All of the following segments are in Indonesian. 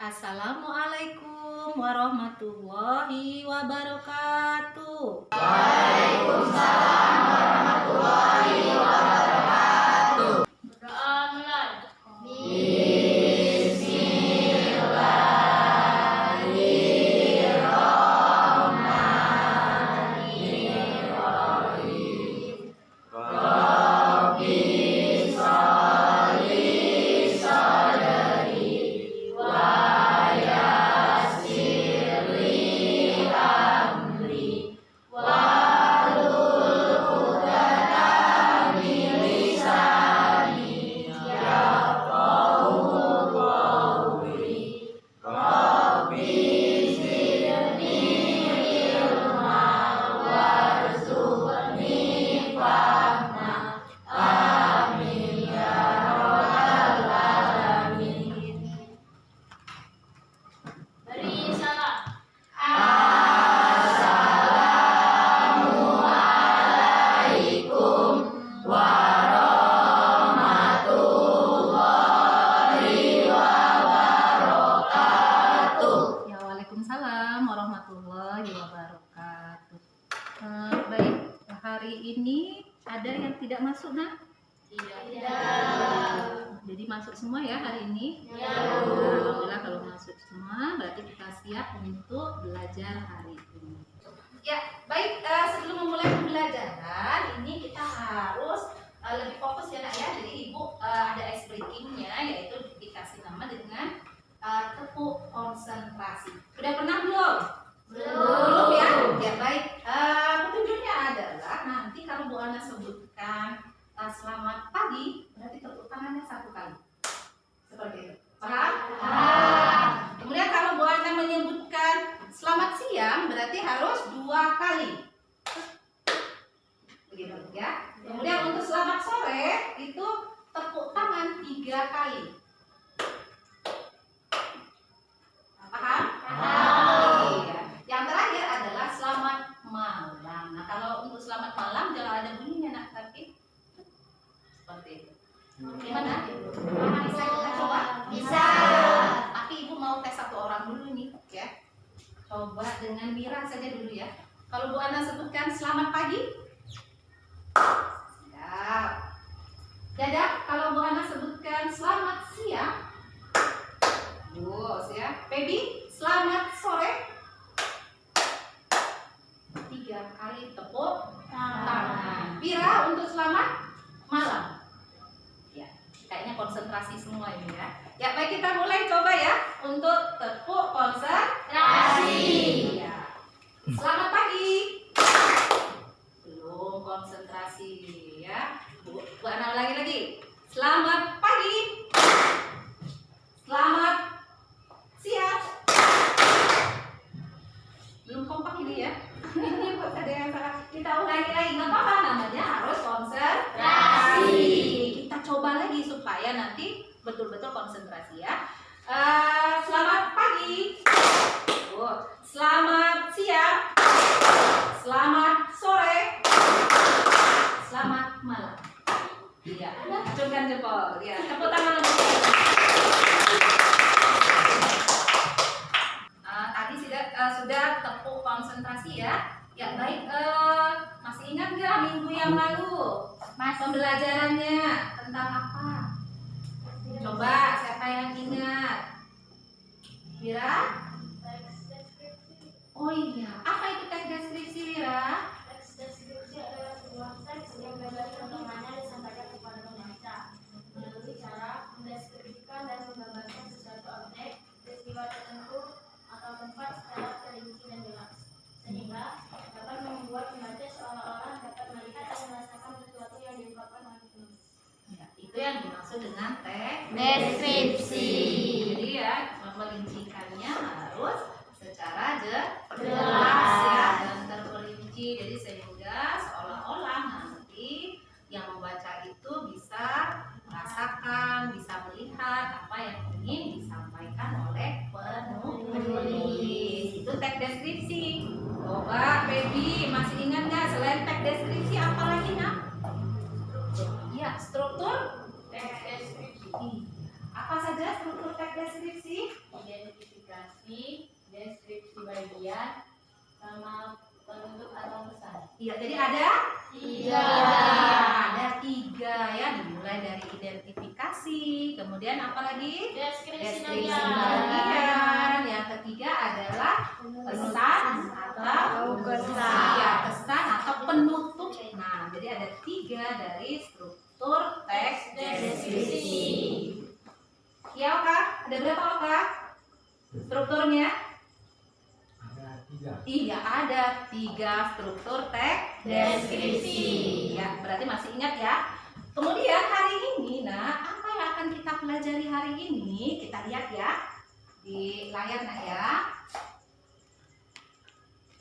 Assalamualaikum warahmatullahi wabarakatuh. Waalaikumsalam warahmatullahi wabarakatuh. Berdoa mulai. Bismillahirrahmanirrahim. Rabbi sholli sadri wa yassir li amri wahlul 'uqdatam min lisani yafqahu qawli. Rabbi zidni ilma warzuqni fahma. Amin ya rabbal alamin. Beri salam. Assalamualaikum warahmatullahi wabarakatuh. Ya, waalaikumsalam warahmatullahi wabarakatuh. Baik, hari ini ada yang tidak masuk, nah? Jadi masuk semua ya hari ini. Alhamdulillah kalau masuk semua, berarti kita siap untuk belajar hari ini. Ya, baik. Sebelum memulai pembelajaran, ini kita harus lebih fokus ya, nak ya. Jadi ibu ada ice breakingnya, yaitu dikasih nama dengan tepuk konsentrasi. Sudah pernah belum? Belum ya? Ya baik. Petunjuknya adalah nanti kalau Bu Ana sebutkan selamat pagi, berarti tepuk tangannya satu kali. Seperti itu. Paham? Kemudian kalau Bu Ana menyebutkan selamat siang, berarti harus 2 kali. Begitu ya. Kemudian untuk selamat sore itu tepuk tangan 3 kali. Paham? Iya. Yang terakhir adalah selamat malam. Nah, kalau untuk selamat malam jangan ada bunyinya, nak, tapi seperti itu. Gimana? Bisa kita coba? Bisa. Tapi ibu mau tes satu orang dulu nih, ya. Coba dengan Mira saja dulu ya. Kalau Bu Ana sebutkan selamat pagi. Siap. Dadah, kalau Bu Ana sebutkan selamat siang. Bos ya. Baby, selamat sore. 3 kali tepuk tangan. Pira untuk selamat malam. Ya, kayaknya konsentrasi semua ini ya. Ya, baik, kita mulai coba ya untuk tepuk konsentrasi. Ya. Selamat pagi. Belum konsentrasi ya. Bu Ana ulangi lagi. Selamat pagi. Selamat siang. Belum kompak ini ya. Ini kok ada yang salah. Kita ulangi lagi, nggak apa-apa, namanya harus konsentrasi. Kita coba lagi supaya nanti betul-betul konsentrasi ya. Selamat pagi. Selamat siang. Selamat sore. Selamat malam. Iya, acungkan jempol. Ya, tepuk tangan untuk tadi sudah tepuk konsentrasi ya. Ya baik, masih ingat nggak minggu yang lalu pembelajarannya tentang apa? Coba siapa yang ingat? Wira? Oh iya, apa itu teks deskripsi, Wira? Teks deskripsi adalah sebuah teks yang menjelaskan bagaimana disampaikan kepada pembaca melalui cara mendeskripsikan dan menggambarkan sesuatu objek, peristiwa tertentu atau tempat secara terperinci dan jelas, sehingga dapat membuat pembaca seolah-olah dapat melihat dan merasakan sesuatu yang diungkapkan oleh penulis. Ya, itu yang dimaksud dengan teks Deskripsi. Jadi ya, merincikannya harus secara Jelas. ya dan terperinci. Jadi sehingga seolah-olah nanti yang membaca itu bisa merasakan, bisa melihat apa yang ingin disampaikan oleh penulis. Itu teks deskripsi. Coba Baby, masih ingat nggak selain teks deskripsi apa lagi, nak? Iya, struktur Teks deskripsi. Apa saja struktur teks deskripsi? Identitas ada? Tiga. Ada 3 ya, dimulai dari identifikasi, kemudian apa lagi? Deskripsi Deskripsi bagian. bagian. Yang ketiga adalah pesan atau Kesan. ya, pesan atau penutup. Nah, jadi ada 3 dari struktur teks deskripsi. Ya, Oka? Ada berapa, Oka? Strukturnya? Iya, ada 3 struktur teks deskripsi. Ya, berarti masih ingat ya. Kemudian hari ini, nah, apa yang akan kita pelajari hari ini? Kita lihat ya di layar, nak ya.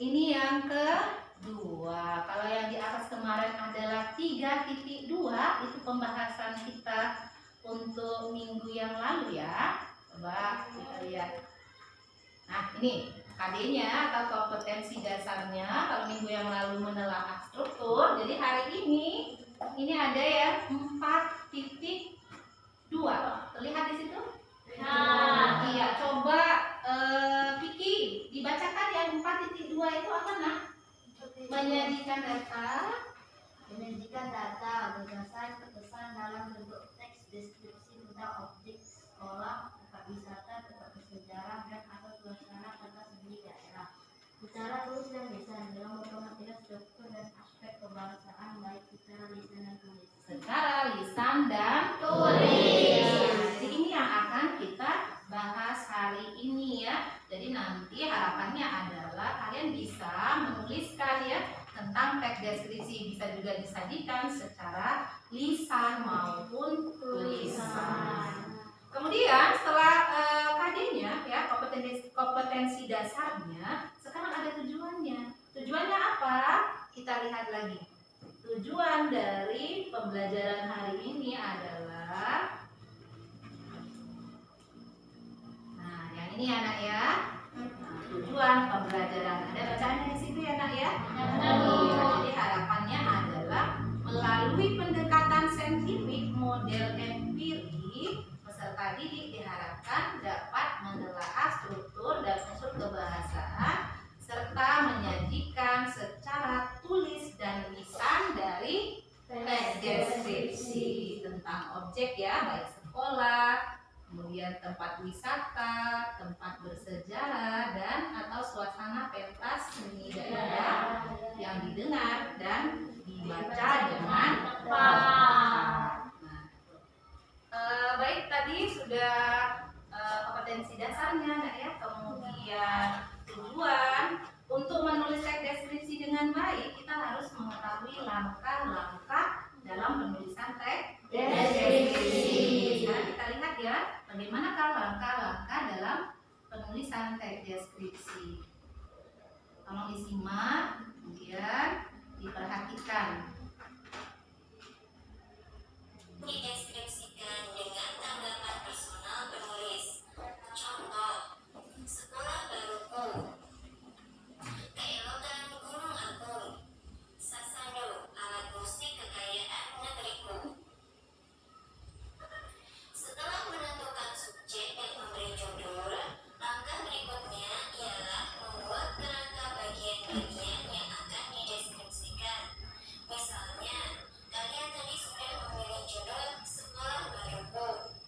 Ini yang kedua. Kalau yang di atas kemarin adalah 3.2, itu pembahasan kita untuk minggu yang lalu ya. Coba kita lihat. Nah, ini KD-nya atau kompetensi dasarnya. Kalau minggu yang lalu menelaah struktur, jadi hari ini ada ya 4.2. Terlihat di situ? Nah, Iya, coba Vicky dibacakan yang 4.2 itu apa, Nak? Menyajikan data. Menyajikan data berdasar pesan dalam bentuk teks deskripsi tentang objek sekolah, tempat wisata, tempat bersejarah, dan atau suasana kota sendiri daerah. Secara tulis dan lisan dalam memperhatikan struktur dan aspek kebangsaan baik secara lisan dan tulis. Secara lisan dan tulis. Jadi ini yang akan kita bahas hari ini ya. Jadi nanti harapannya adalah kalian bisa menuliskan ya tentang teks deskripsi, bisa juga disajikan secara lisan maupun tulisan. Kemudian setelah KD-nya ya, kompetensi dasarnya, sekarang ada tujuannya. Tujuannya apa? Kita lihat lagi. Tujuan dari pembelajaran hari ini adalah, nah yang ini ya, Nak ya. Nah, tujuan pembelajaran ada bacaannya di situ ya, Nak ya. Iya, jadi harapannya adalah melalui pendekatan saintifik model empirik, peserta didik diharapkan dapat menelaah struktur dan unsur kebahasaan serta menyajikan secara tulis dan lisan dari teks deskripsi tentang objek ya, baik sekolah, kemudian tempat wisata, tempat bersejarah, dan atau suasana pentas seni daerah yang didengar dan dibaca dengan tepat. Nah, baik, tadi sudah kompetensi dasarnya, Nak ya. Kemudian tujuan untuk menulis teks deskripsi dengan baik, kita harus mengetahui langkah-langkah dalam penulisan teks deskripsi. Sekarang kita lihat ya, bagaimanakah langkah-langkah dalam penulisan teks deskripsi. Tolong disimak, kemudian diperhatikan. Dideskripsikan dengan tanggapan personal penulis. Contoh, sekolah baruku, keelokan gunung agung, sasando, alat musik kekayaan negeriku. Setelah menentukan subjek dan memberi judul, langkah berikutnya ialah membuat kerangka bagian-bagian yang akan dideskripsikan. Misalnya, kalian tadi sudah memilih judul sekolah baruku.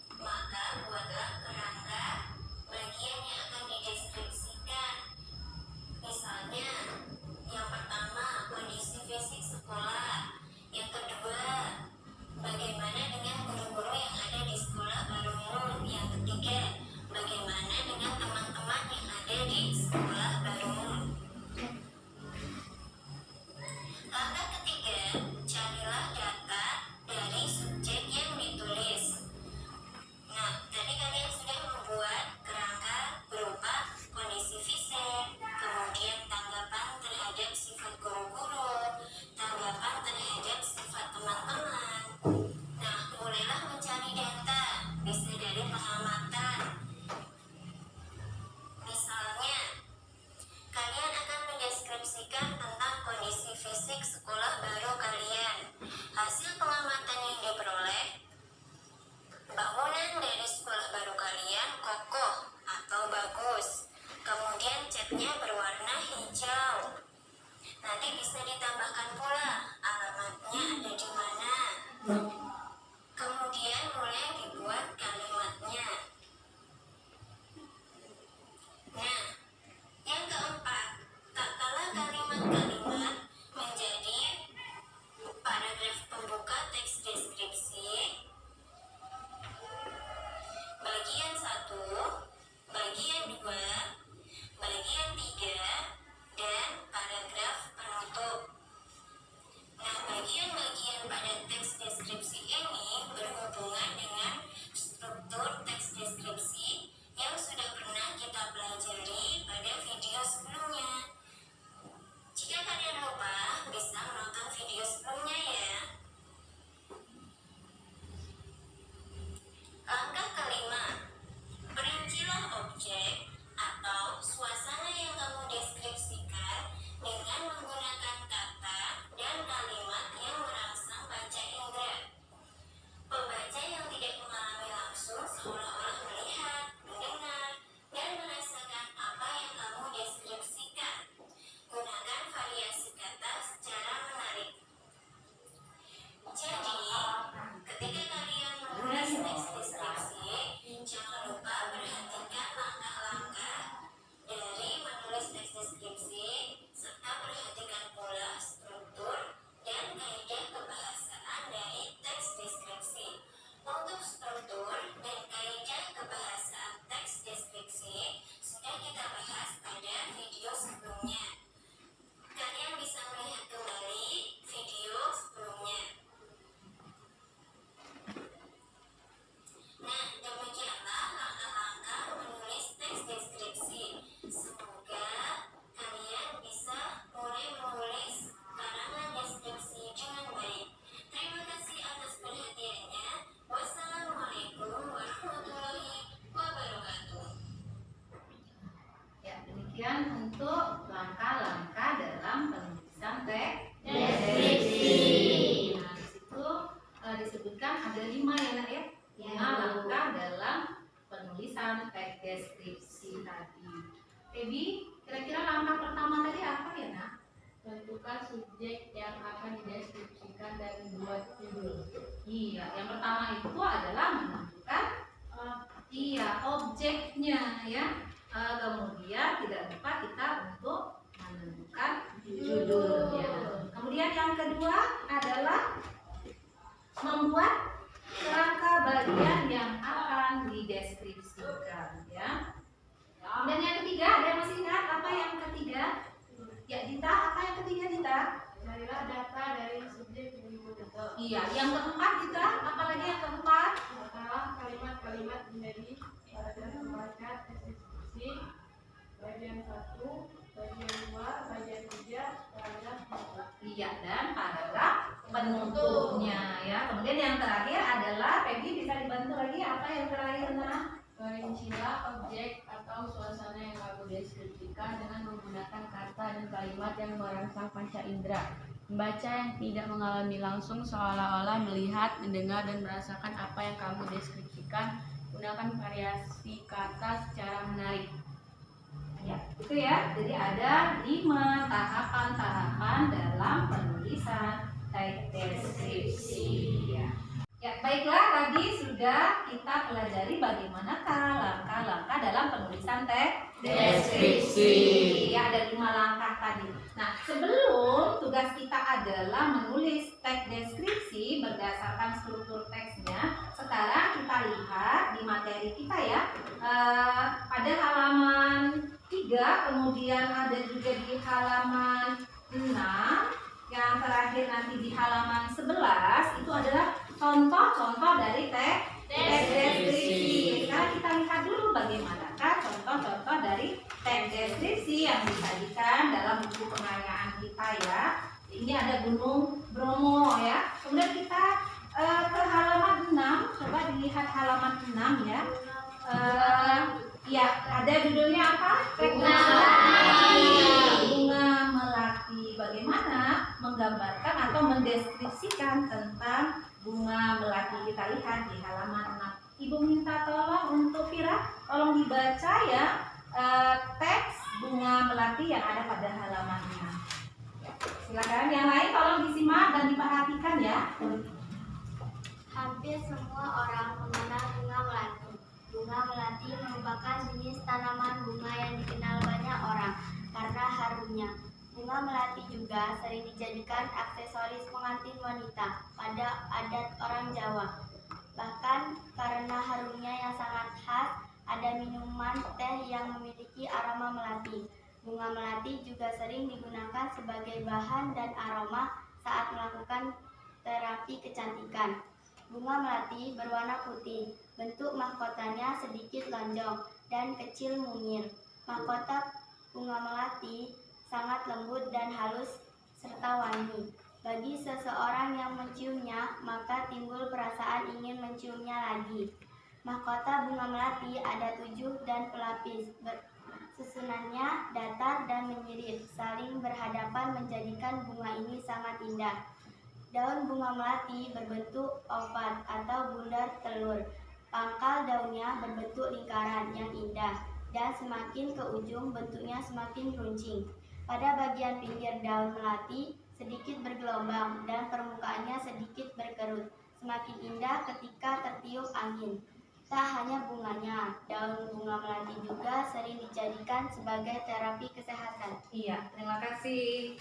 penulisan teks deskripsi tadi. Feby, kira-kira langkah pertama tadi apa ya, Nak? Tentukan subjek yang akan dideskripsikan dan buat judul. Iya, yang pertama itu adalah menentukan objeknya ya. Kemudian tidak lupa kita untuk menentukan judulnya. Kemudian yang kedua adalah membuat kerangka bagian yang akan dideskripsikan ya. Dan yang ketiga, ada yang masih ingat apa yang ketiga? Ya, Dita, apa yang ketiga, Dita? Carilah data dari subjek berikut itu. Iya, yang keempat, Dita, apalagi yang keempat? Setelah kalimat-kalimat menjadi paragraf pembaca deskripsi bagian 1, bagian 2, bagian 3, paragraf 4. Iya, dan paragraf penutupnya ya. Kemudian yang terakhir adalah, Peggy bisa dibantu lagi apa yang terakhir, nah? Perincilah objek atau suasana yang kamu deskripsikan dengan menggunakan kata dan kalimat yang merangsang panca indera. Membaca yang tidak mengalami langsung seolah-olah melihat, mendengar, dan merasakan apa yang kamu deskripsikan. Gunakan variasi kata secara menarik. Ya, itu ya. Jadi ada 5 tahapan-tahapan dalam penulisan teks deskripsi ya. Ya, baiklah, tadi sudah kita pelajari bagaimanakah langkah-langkah dalam penulisan teks deskripsi. Ya, ada 5 langkah tadi. Nah, sebelum tugas kita adalah menulis teks deskripsi berdasarkan struktur teksnya, sekarang kita lihat di materi kita ya. Pada halaman 3, kemudian ada juga di halaman 6, yang terakhir nanti di halaman 11 itu adalah contoh-contoh dari teks deskripsi. Sekarang kita lihat dulu bagaimanakah contoh-contoh dari teks deskripsi yang disajikan dalam buku pengayaan kita ya. Ini ada Gunung Bromo ya. Kemudian kita ke halaman 6, coba dilihat halaman 6 ya. Ya, ada judulnya apa? Bunga melati. Bagaimana menggambarkan atau mendeskripsikan tentang bunga melati? Kita lihat di halaman 6. Ibu minta tolong untuk Vira, tolong dibaca ya teks bunga melati yang ada pada halaman 6. Silakan yang lain tolong disimak dan diperhatikan ya. Hampir semua orang mengenal bunga melati. Bunga melati merupakan jenis tanaman bunga yang dikenal banyak orang karena harumnya. Bunga melati juga sering dijadikan aksesoris pengantin wanita pada adat orang Jawa. Bahkan karena harumnya yang sangat khas, ada minuman teh yang memiliki aroma melati. Bunga melati juga sering digunakan sebagai bahan dan aroma saat melakukan terapi kecantikan. Bunga melati berwarna putih, bentuk mahkotanya sedikit lonjong dan kecil mungil. Mahkota bunga melati sangat lembut dan halus serta wangi. Bagi seseorang yang menciumnya, maka timbul perasaan ingin menciumnya lagi. Mahkota bunga melati ada 7 dan pelapis. Susunannya datar dan menyirip, saling berhadapan menjadikan bunga ini sangat indah. Daun bunga melati berbentuk oval atau bundar telur. Pangkal daunnya berbentuk lingkaran yang indah dan semakin ke ujung bentuknya semakin runcing. Pada bagian pinggir daun melati sedikit bergelombang dan permukaannya sedikit berkerut. Semakin indah ketika tertiup angin. Tak hanya bunganya, daun bunga melati juga sering dijadikan sebagai terapi kesehatan. Iya, terima kasih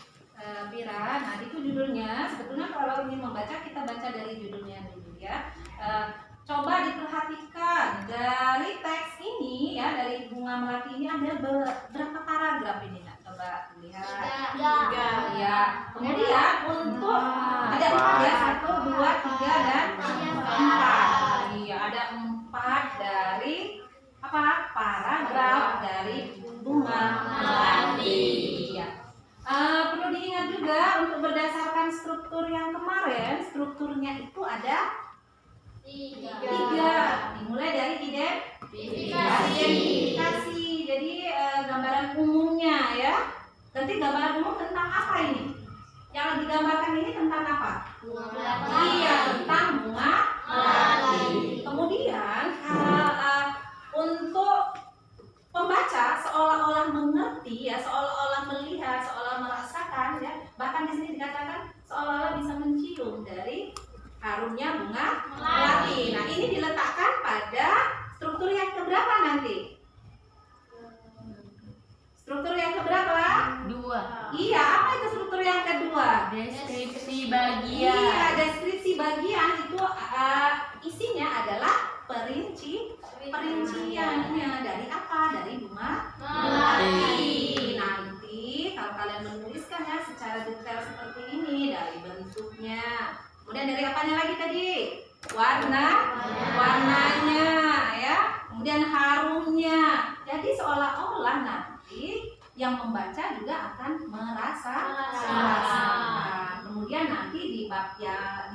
Vira. Nah, itu judulnya. Sebetulnya kalau ingin membaca, kita baca dari judulnya dulu ya. Coba diperhatikan dari teks ini ya, dari bunga melati ini ada berapa paragraf ini? Nah, coba lihat. 3. Ya. Kemudian untuk ada 4 ya, 1, 2, 3 dan 4. Iya, ada 4 dari apa? Paragraf dari bunga melati. Iya. Perlu diingat juga untuk berdasarkan struktur yang kemarin, strukturnya itu ada 3. Dimulai dari identifikasi. Jadi gambaran umumnya ya. Nanti gambaran umum tentang apa ini? Yang digambarkan ini tentang apa? Bunga melati. Iya, tentang bunga melati. Kemudian untuk kemudian harumnya. Jadi seolah-olah nanti yang membaca juga akan merasakan. Kemudian nanti di bab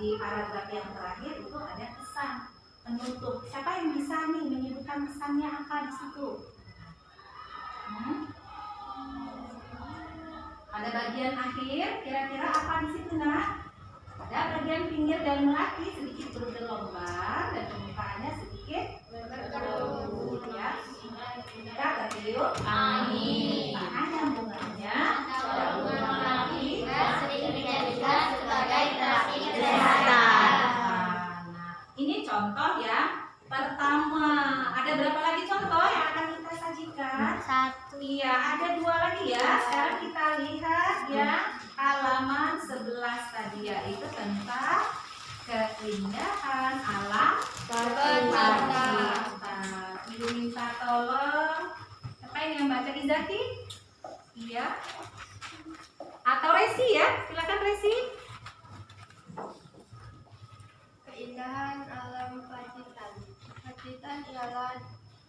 di paragraf yang terakhir itu ada pesan penutup. Siapa yang bisa nih menyebutkan pesannya apa di situ? Ada bagian akhir, kira-kira apa di situ, nak? Ada bagian pinggir dan melati sedikit bergelombang dan permukaannya sedikit berkerut, ya. Kita bertiup angin. Ada bunganya, ada bunga melati dan sering dijadikan sebagai terapi kesehatan. Nah, ini contoh yang pertama. Ada berapa lagi contoh yang akan kita sajikan? 1. Iya, ada 2 lagi ya. Sekarang kita lihat ya halaman 11 tadi, yaitu tentang keindahan alam sekitar. Ibu minta tolong. Siapa yang baca, Izati? Iya. Atau Resi ya? Silakan Resi. Keindahan alam Pacitan. Pacitan ialah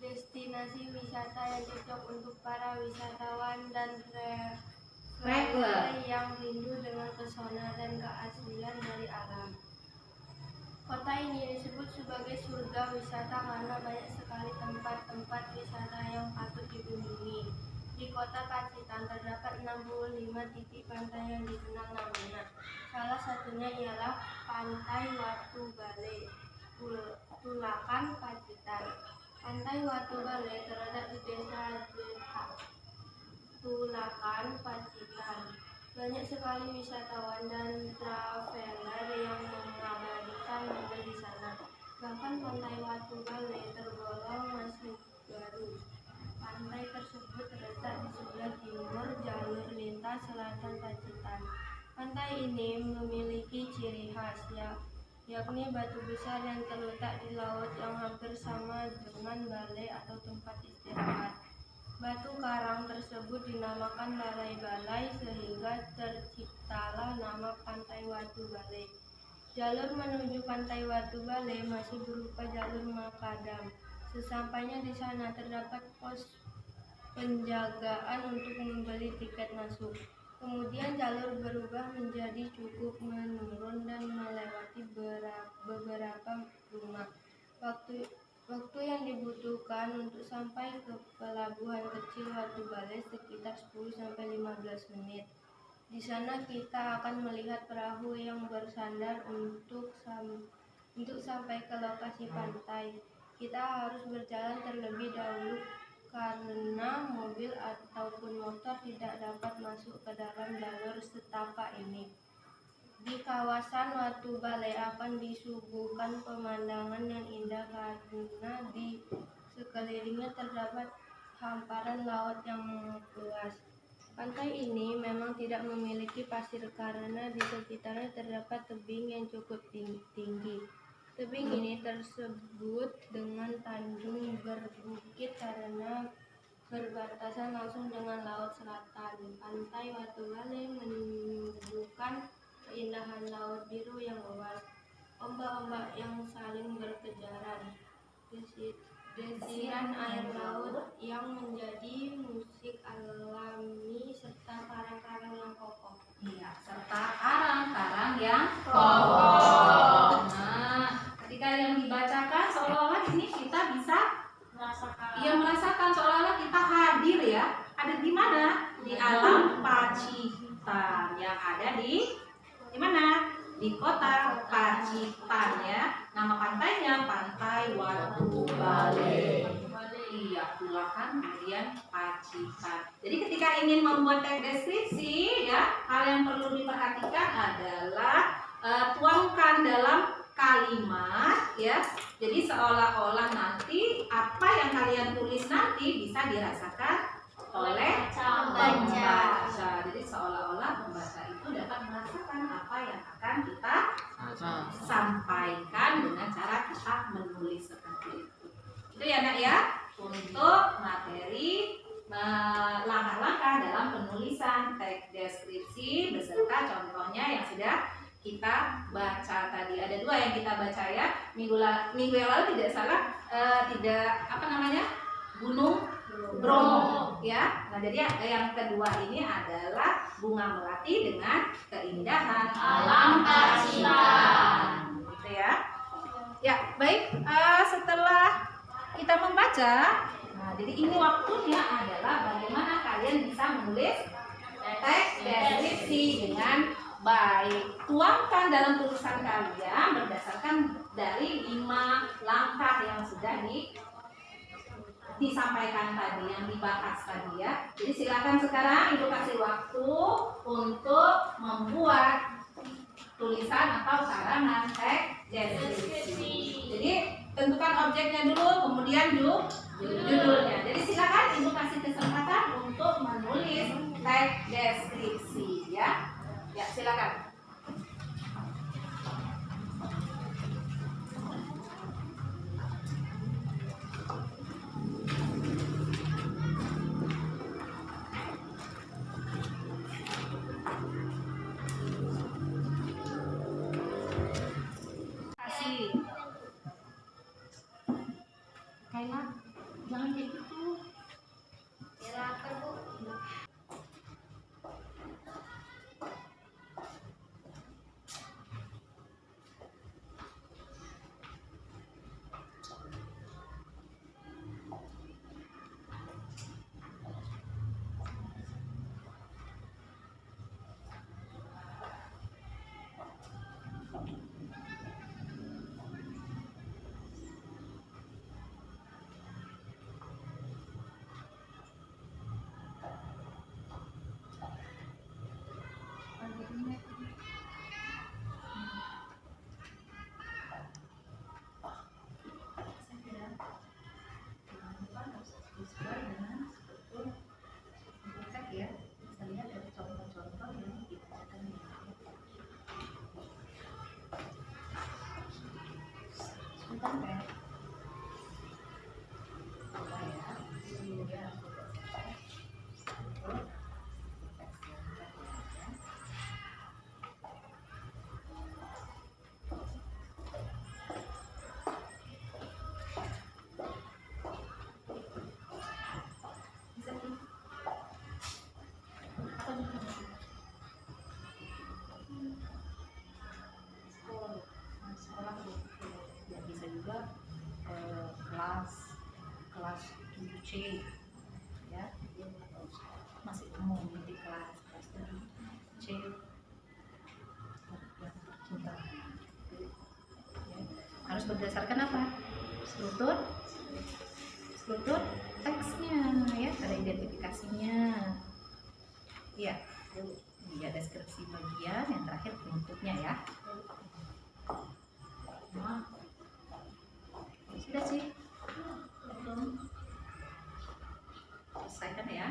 destinasi wisata yang cocok untuk para wisatawan dan traveler yang rindu dengan pesona dan keaslian dari alam. Kota ini disebut sebagai surga wisata karena banyak sekali tempat-tempat wisata yang patut dikunjungi. Di kota Pacitan terdapat 65 titik pantai yang dikenal namanya. Salah satunya ialah Pantai Watu Bale, Tulakan Pacitan. Pantai Watu Bale terletak di desa Tulakan Pacitan. Banyak sekali wisatawan dan traveler yang mengabadikan mobil di sana. Bahkan Pantai Watu Bale tergolong masih baru. Pantai tersebut terletak di sebelah timur jalur lintas selatan Pacitan. Pantai ini memiliki ciri khas, yakni batu besar yang terletak di laut yang hampir sama dengan balai atau tempat istirahat. Batu karang tersebut dinamakan balai-balai sehingga terciptalah nama Pantai Watu Bale. Jalur menuju Pantai Watu Bale masih berupa jalur makadam. Sesampainya di sana terdapat pos penjagaan untuk membeli tiket masuk. Kemudian jalur berubah menjadi cukup menurun dan melewati beberapa rumah. Waktu yang dibutuhkan untuk sampai ke pelabuhan kecil Watu Bale sekitar 10-15 menit. Di sana kita akan melihat perahu yang bersandar untuk sampai ke lokasi pantai. Kita harus berjalan terlebih dahulu karena mobil ataupun motor tidak dapat masuk ke dalam jalur setapak ini. Di kawasan Watu Bale akan disuguhkan pemandangan yang indah karena di sekelilingnya terdapat hamparan laut yang luas. Pantai ini memang tidak memiliki pasir karena di sekitarnya terdapat tebing yang cukup tinggi. Tebing ini tersebut dengan tanjung berbukit karena berbatasan langsung dengan laut selatan. Pantai Watu Bale menunjukkan keindahan laut biru yang luas, ombak-ombak yang saling berkejaran, desiran air laut yang menjadi musik alami serta karang-karang yang kokoh. Iya, serta karang-karang yang kokoh. Nah, ketika yang dibacakan seolah-olah ini kita bisa merasakan seolah-olah kita hadir ya. Ada di mana? Di alam Pacitan yang ada di mana? Di kota Pacitan ya. Nama pantainya Pantai Watu Bale. Iya, Tulakan kemudian Pacitan. Jadi ketika ingin membuat teks deskripsi ya, hal yang perlu diperhatikan adalah tuangkan dalam kalimat ya. Jadi seolah-olah nanti apa yang kalian tulis nanti bisa dirasakan oleh pembaca. Jadi seolah-olah pembaca itu dapat merasakan apa yang akan kita sampaikan dengan cara kita menulis seperti itu. Itu ya nak ya, untuk materi langkah-langkah dalam penulisan teks deskripsi beserta contohnya yang sudah kita baca tadi. Ada 2 yang kita baca ya. minggu yang lalu tidak salah, tidak apa namanya, Gunung Bromo ya. Nah jadi yang kedua ini adalah bunga melati dengan keindahan Alam Pacitan. gitu ya. Ya baik, setelah kita membaca, nah jadi ini waktunya adalah bagaimana kalian bisa menulis teks deskripsi dengan baik. Tuangkan dalam tulisan kalian berdasarkan dari 5 langkah yang sudah disampaikan tadi, yang dibahas tadi ya. Jadi silakan sekarang Ibu kasih waktu untuk membuat tulisan atau karangan teks deskripsi. Jadi tentukan objeknya dulu, kemudian judulnya. Jadi silakan Ibu kasih kesempatan untuk menulis teks deskripsi ya. Ya, silakan. Kasih. Kayla, jangan kayak gitu. Ya lapar Bu. Sekolah ya, bisa juga kelas 7C ya, masih umum di kelas 7C cinta ya. Harus berdasarkan apa? struktur teksnya ya, ada identifikasinya ya. Ini ada deskripsi bagian, yang terakhir bentuknya ya. Nah, sudah sih, selesaikan ya.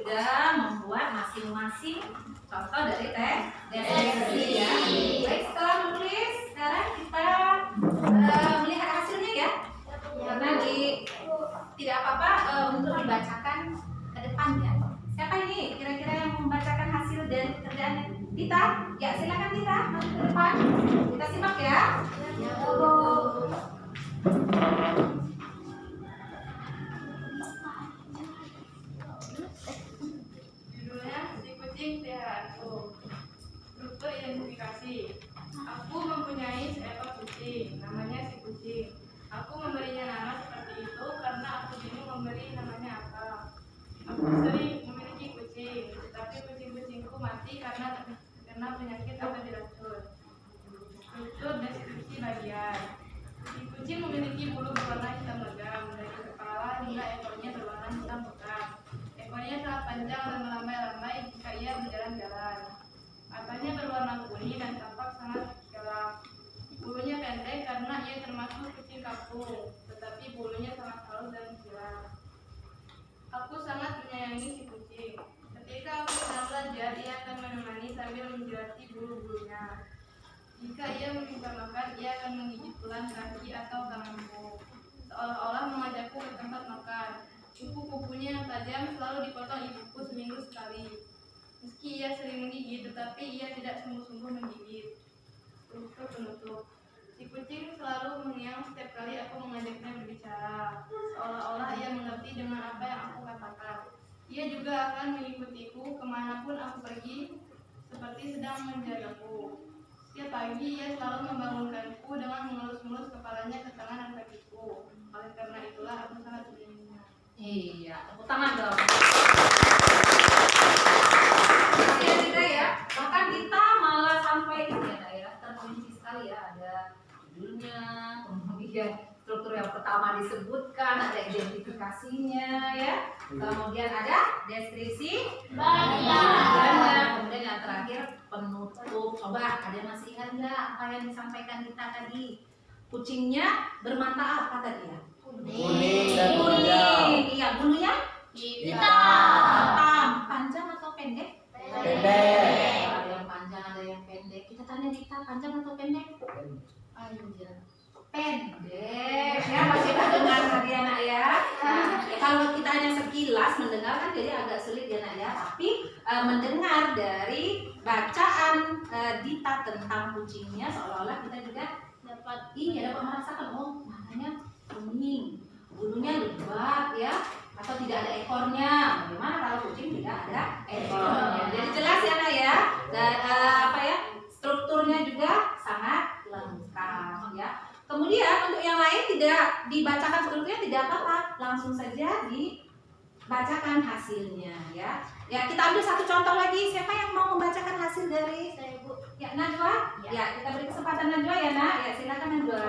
sudah membuat masing-masing contoh dari deskripsi ya. Baik, setelah menulis, sekarang kita melihat hasilnya ya. Karena tidak apa-apa untuk dibacakan ke depan ya. Siapa ini kira-kira yang membacakan hasil dari pekerjaan Dita? Ya, silakan Dita, maju ke depan. Kita simak ya. Judulnya Si Kucing Peliharaanku. Struktur identifikasi. Aku mempunyai seekor kucing, namanya si kucing. Aku memberinya nama seperti itu karena aku bingung memberi namanya apa. Aku sering memiliki kucing, tetapi kucing-kucingku mati karena terkena penyakit atau diracun. Struktur deskripsi bagian. Si kucing memiliki bulu berwarna hitam legam, dari kepala hingga ekornya berwarna hitam pekat. Ekornya sangat panjang dan melambai-lambai jika ia berjalan-jalan. Matanya berwarna kuning dan tampak sangat gelap. Bulunya pendek karena ia termasuk kucing kampung, tetapi bulunya sangat halus dan mengkilap. Aku sangat menyayangi si kucing. Ketika aku sedang belajar, ia akan menemani sambil menjilati bulu-bulunya. Jika ia meminta makan, ia akan menggigit tulang kaki atau tanganku, seolah-olah mengajakku ke tempat makan. Kuku-kukunya yang tajam selalu dipotong ibuku seminggu sekali. Meski ia sering menggigit, tetapi ia tidak sungguh-sungguh menggigit. Struktur penutup. Si kucing selalu mengiang setiap kali aku mengajaknya berbicara, seolah-olah ia mengerti dengan apa yang aku katakan. Ia juga akan mengikutiku kemanapun aku pergi, seperti sedang menjagaku. Setiap pagi ia selalu membangunkanku dengan mengelus-ngelus kepalanya ke tangan dan kakiku. Oleh karena itulah aku sangat menyayanginya. Iya, tepuk tangan dong. Oke Dita ya, bahkan Dita malah sampai ini ya, terperinci sekali ya. Ada judulnya, kemudian struktur yang pertama disebutkan, ada identifikasinya ya, kemudian ada deskripsi bagian, kemudian yang terakhir penutup. Coba ada yang masih ingat nggak apa yang disampaikan Dita tadi? Kucingnya bermata apa tadi ya? Kuning dan Kuning, hijau. iya, bulunya Hitam. panjang atau pendek? Pendek. Ada yang panjang, ada yang pendek. Kita tanya Dita, panjang atau pendek? Panjang. Pendek. Ya, masih dengar tadi anak ya. Nah, kalau kita hanya sekilas mendengar kan jadi agak sulit ya nak ya. Tapi mendengar dari bacaan Dita tentang kucingnya, seolah-olah kita juga dapat merasakan, oh matanya kuning, bulunya lebat ya, atau tidak ada ekornya. Bagaimana kalau kucing tidak ada ekornya? Jadi jelas ya nak ya. Dan strukturnya juga sangat lengkap ya. Kemudian untuk yang lain tidak dibacakan strukturnya tidak apa-apa, langsung saja dibacakan hasilnya ya. Ya, kita ambil satu contoh lagi. Siapa yang mau membacakan hasil dari Saya Bu. ya Najwa? Ya, kita beri kesempatan Najwa ya nak. Ya, silakan Najwa.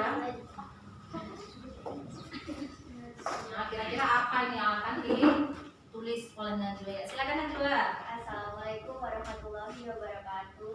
Nah, kira-kira apa nih yang akan ditulis oleh Najwa ya? Silakan Najwa. Assalamualaikum warahmatullahi wabarakatuh.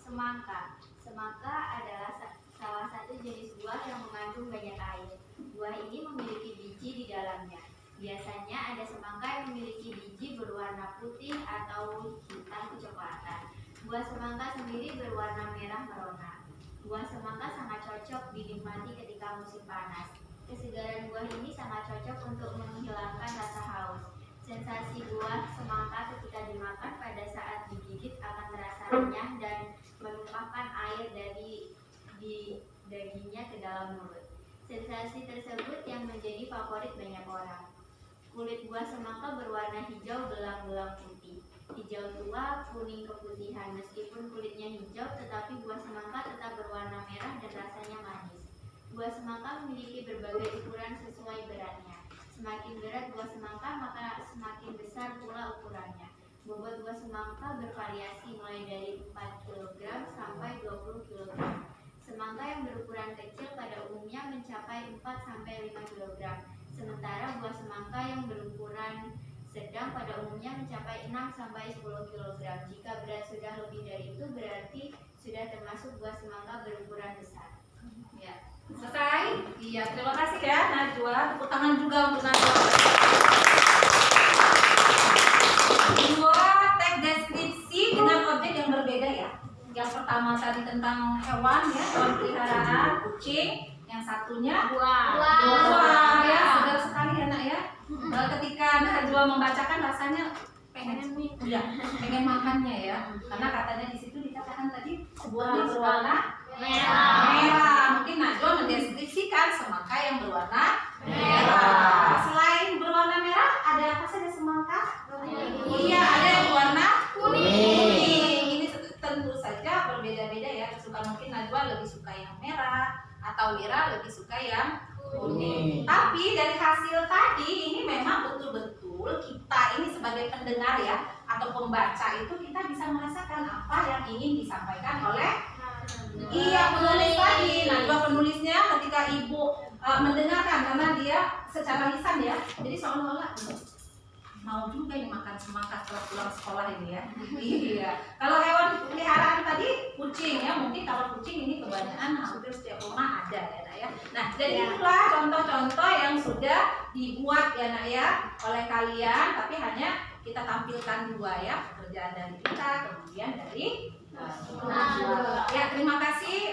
Semangka. Semangka adalah salah satu jenis buah yang mengandung banyak air. Buah ini memiliki biji di dalamnya. Biasanya ada semangka yang memiliki biji berwarna putih atau hitam kecoklatan. Buah semangka sendiri berwarna merah merona. Buah semangka sangat cocok dinikmati ketika musim panas. Kesegaran buah ini sangat cocok untuk menghilangkan rasa haus. Sensasi buah semangka ketika dimakan pada saat digigit akan terasa renyah dan menumpahkan air dari dagingnya ke dalam mulut. Sensasi tersebut yang menjadi favorit banyak orang. Kulit buah semangka berwarna hijau belang-belang putih, hijau tua, kuning keputihan. Meskipun kulitnya hijau, tetapi buah semangka tetap berwarna merah dan rasanya manis. Buah semangka memiliki berbagai ukuran sesuai beratnya. Semakin berat buah semangka, maka semakin besar pula ukurannya. Bobot buah semangka bervariasi mulai dari 4 kg sampai 20 kg. Semangka yang berukuran kecil pada umumnya mencapai 4-5 kg. Sementara buah semangka yang berukuran sedang pada umumnya mencapai 6-10 kg. Jika berat sudah lebih dari itu berarti sudah termasuk buah semangka berukuran besar. Ya. Selesai? Iya, terima kasih ya Najwa. Tepuk tangan juga untuk Najwa. Buat teks deskripsi dengan objek yang berbeda ya. Yang pertama tadi tentang hewan ya, hewan peliharaan, kucing. Yang satunya buah ya, segar sekali enak ya. Ketika Najwa membacakan rasanya pengen makannya ya. Karena katanya di situ dikatakan tadi buahnya berwarna merah. Mungkin Najwa mendeskripsikan semangka yang berwarna merah. Selain berwarna merah, ada apa saja semangka? Iya, ada yang berwarna kuning. Ini tentu saja berbeda-beda ya. Mungkin Najwa lebih suka yang merah atau Wira lebih suka yang kuning. Tapi dari hasil tadi ini memang betul-betul kita ini sebagai pendengar ya atau pembaca itu kita bisa merasakan apa yang ingin disampaikan oleh penulis tadi. Najwa penulisnya ketika ibu mendengarkan karena dia secara lisan ya. Jadi seolah-olah mau juga nih makan semangka setelah pulang sekolah ini ya. Iya. Kalau hewan peliharaan tadi kucing ya, mungkin kalau kucing ini kebanyakan hampir setiap rumah ada ya Nak ya. Nah, jadi itulah contoh-contoh yang sudah dibuat ya Nak ya oleh kalian, tapi hanya kita tampilkan dua ya, pekerjaan dari kita kemudian dari Najwa. Ya, terima kasih.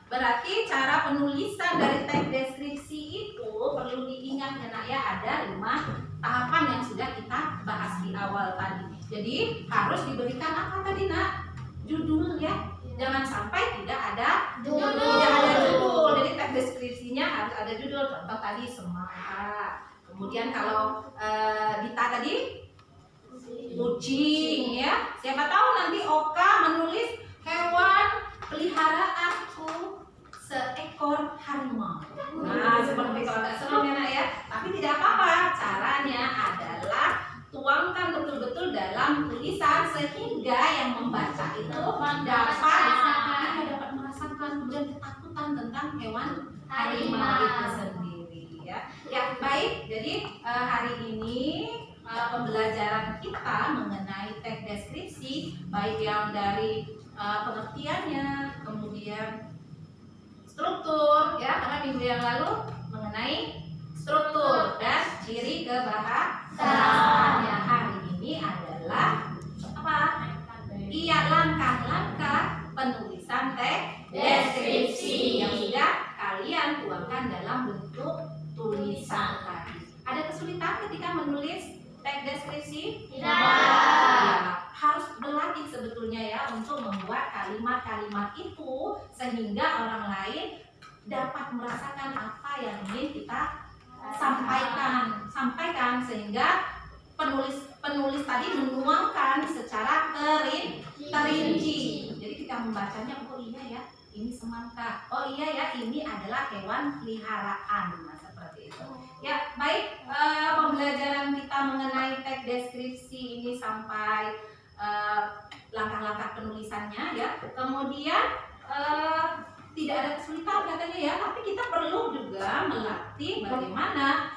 Berarti cara penulisan dari teks deskripsi itu perlu diingat ya Nak ya, ada 5 tahapan yang sudah kita bahas di awal tadi. Jadi harus diberikan apa tadi Nak? Judul ya. Jangan sampai tidak ada judul. Jadi teks deskripsinya harus ada judul. Contoh tadi semangka. Kemudian kalau Dita tadi kucing ya. Siapa tahu nanti Oka menulis hewan peliharaanku seekor harimau. Nah, seperti kalau nggak serem ya Nak ya. Tapi tidak apa-apa. Caranya adalah tuangkan betul-betul dalam tulisan sehingga yang membaca itu dapat merasakan kemudian ketakutan tentang hewan harimau itu sendiri ya. Ya baik. Jadi hari ini pembelajaran kita mengenai teks deskripsi baik yang dari pengertiannya kemudian struktur ya, karena minggu yang lalu mengenai struktur dan ciri kebahasaannya. Hari ini adalah apa? Iya, langkah-langkah penulisan teks deskripsi yang sudah kalian tuangkan dalam bentuk tulisan tadi. Ada kesulitan ketika menulis teks deskripsi? Tidak. Ya, harus berlatih sebetulnya ya untuk membuat kalimat-kalimat itu sehingga orang lain dapat merasakan apa yang ingin kita sampaikan sehingga penulis tadi menuangkan secara terinci. Jadi kita membacanya, oh iya ya ini semangka, oh iya ya ini adalah hewan peliharaan. Nah, seperti itu. Ya baik, pembelajaran kita mengenai teks deskripsi ini sampai langkah-langkah penulisannya ya. Kemudian tidak ada kesulitan katanya ya, tapi kita perlu juga melatih bagaimana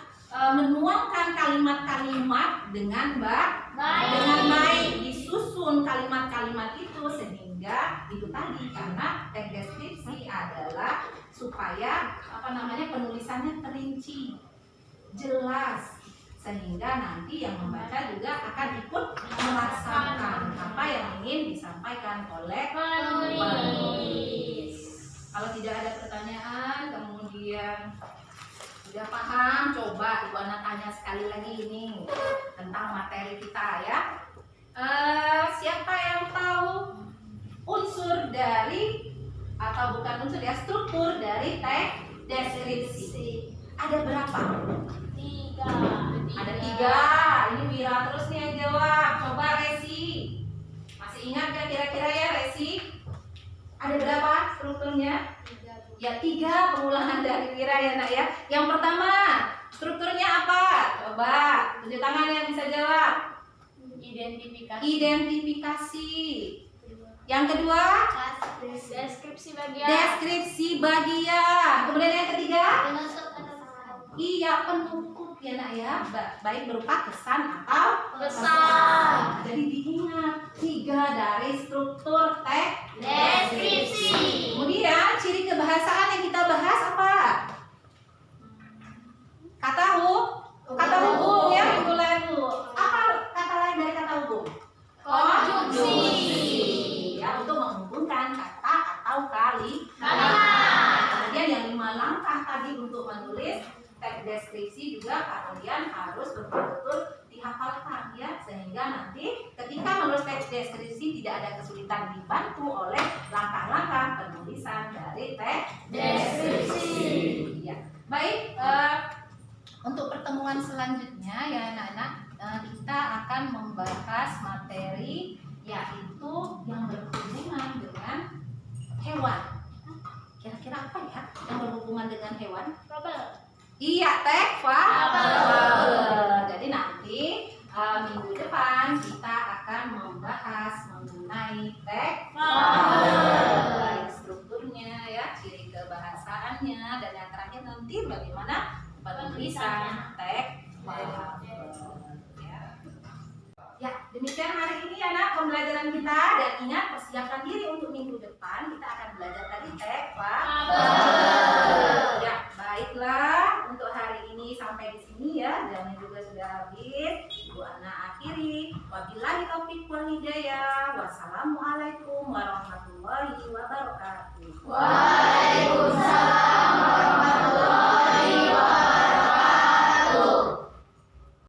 menuangkan kalimat-kalimat dengan baik, disusun kalimat-kalimat itu sehingga itu tadi, karena teks deskripsi adalah supaya penulisannya terinci, jelas, sehingga nanti yang membaca juga akan ikut merasakan apa yang ingin disampaikan oleh penulis. Kalau tidak ada pertanyaan, kemudian sudah paham, coba Ibu Ana tanya sekali lagi ini tentang materi kita ya. Siapa yang tahu unsur dari atau bukan unsur ya, struktur dari teks deskripsi? Ada berapa? 3. Ada 3. Ini Wira terus nih yang jawab. Coba Resi. Masih ingat ya kira-kira ya Resi? Ada berapa strukturnya? Ya 3 pengulangan dari Wira ya Nak ya. Yang pertama, strukturnya apa? Coba tunjuk tangan yang bisa jawab. Identifikasi. Yang kedua, deskripsi bagian. Kemudian yang ketiga, iya penutup ya Nak ya. Baik berupa kesan atau Pesan. Jadi diingat 3 dari struktur teks Deskripsi. Kemudian ciri kebahasaan yang kita bahas apa? Kata hubung ya, minggu lalu. Apa kata lain dari kata hubung? Konjungsi. Ya, untuk menghubungkan kata atau Kalimat. Kemudian yang 5 langkah tadi untuk menulis teks deskripsi juga kalian harus betul-betul dihafalkan ya, sehingga nanti ketika menulis teks deskripsi tidak ada kesulitan, dibantu oleh langkah-langkah penulisan dari teks deskripsi. Ya. Baik, untuk pertemuan selanjutnya ya anak-anak, kita akan membahas materi yaitu yang berhubungan dengan hewan. Kira-kira apa ya yang berhubungan dengan hewan? Iya, fabel. Jadi nanti minggu depan kita akan membahas mengenai fabel, baik strukturnya ya, ciri kebahasaannya, dan yang terakhir nanti bagaimana penulisan teks fabel. Ya, demikian hari ini anak pembelajaran kita, dan ingat persiapkan diri untuk minggu depan kita akan belajar tadi teks fabel. Ya, baiklah untuk hari ini sampai di sini ya, jamnya juga sudah habis. Ibu Ana akhiri. Wabillahi taufiq wal hidayah. Wassalamualaikum warahmatullahi wabarakatuh. Waalaikumsalam.